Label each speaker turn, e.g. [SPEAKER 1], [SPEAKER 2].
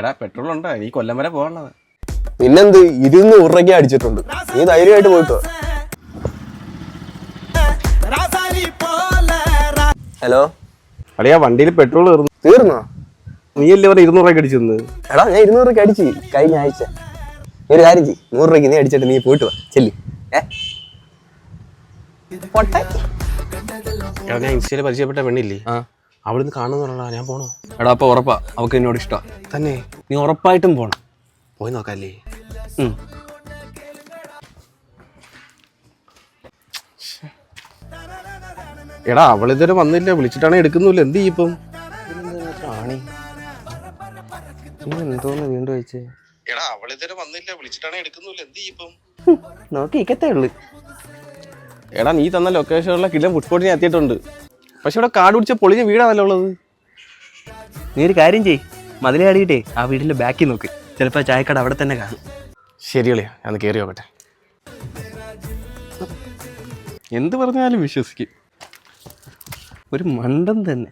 [SPEAKER 1] എടാ പെട്രോൾ ഉണ്ടോ? നീ കൊല്ലം വരെ പോകണത്.
[SPEAKER 2] പിന്നെന്ത് 200 രൂപയ്ക്ക് അടിച്ചിട്ടുണ്ട്. നീ ധൈര്യമായിട്ട് പോയിട്ടോ. ഹലോ
[SPEAKER 1] അളിയാ വണ്ടിയിൽ പെട്രോൾ
[SPEAKER 2] തീർന്നോ?
[SPEAKER 1] നീ അല്ലേ പറഞ്ഞ 200 രൂപയ്ക്ക് അടിച്ചെന്ന്?
[SPEAKER 2] എടാ ഞാൻ 200 രൂപയ്ക്ക് അടിച്ച് കഴിഞ്ഞ ആഴ്ച. നീ ഒരു കാര്യം ചെയ്യ്, 100 രൂപയ്ക്ക് നീ അടിച്ചിട്ട് നീ പോയിട്ട് വാ. ചെല്ലി.
[SPEAKER 1] എടാ ഞാൻ ഇൻസ്റ്റയിൽ പരിചയപ്പെട്ട പെണ്ണില്ലേ, അവിടുന്ന് കാണുന്ന ഞാൻ പോണോ?
[SPEAKER 3] എടാ അപ്പൊ ഉറപ്പാ അവക്ക് എന്നോട് ഇഷ്ടാ.
[SPEAKER 1] തന്നെ?
[SPEAKER 3] നീ ഉറപ്പായിട്ടും പോണം.
[SPEAKER 1] പോയി നോക്കാല്ലേ? എടാ അവളിതുവരെ വന്നില്ല, വിളിച്ചിട്ടാണെ എടുക്കുന്നില്ല. എന്ത് ചെയ്യും ഇപ്പം?
[SPEAKER 3] എന്തോന്ന് വീണ്ടും അയച്ചേ?
[SPEAKER 1] എടാ അവളിതുവരെ വന്നില്ല, വിളിച്ചിട്ടാണെ എടുക്കുന്നില്ല. എന്ത് ചെയ്യും ഇപ്പം?
[SPEAKER 3] നോക്കിക്കത്തേ ഉള്ളു.
[SPEAKER 1] എടാ നീ തന്ന ലൊക്കേഷനിലുള്ള കിലോ ഫുഡ് സ്പോട്ടിന് എത്തിയിട്ടുണ്ട്. പക്ഷെ ഇവിടെ കാട് പിടിച്ച പൊളിഞ്ഞ വീടാണല്ലോ ഉള്ളത്.
[SPEAKER 3] നീ ഒരു കാര്യം ചെയ്യ്, മതിലാടിയിട്ടേ ആ വീടിന്റെ ബാക്കിൽ നോക്ക്. ചിലപ്പോ ചായക്കട അവിടെ തന്നെ കാണും.
[SPEAKER 1] ശരിയല്ലേ, ഞാൻ കയറി നോക്കട്ടെ.
[SPEAKER 3] എന്ത് പറഞ്ഞാലും വിശ്വസിക്കും. ഒരു മണ്ടൻ തന്നെ.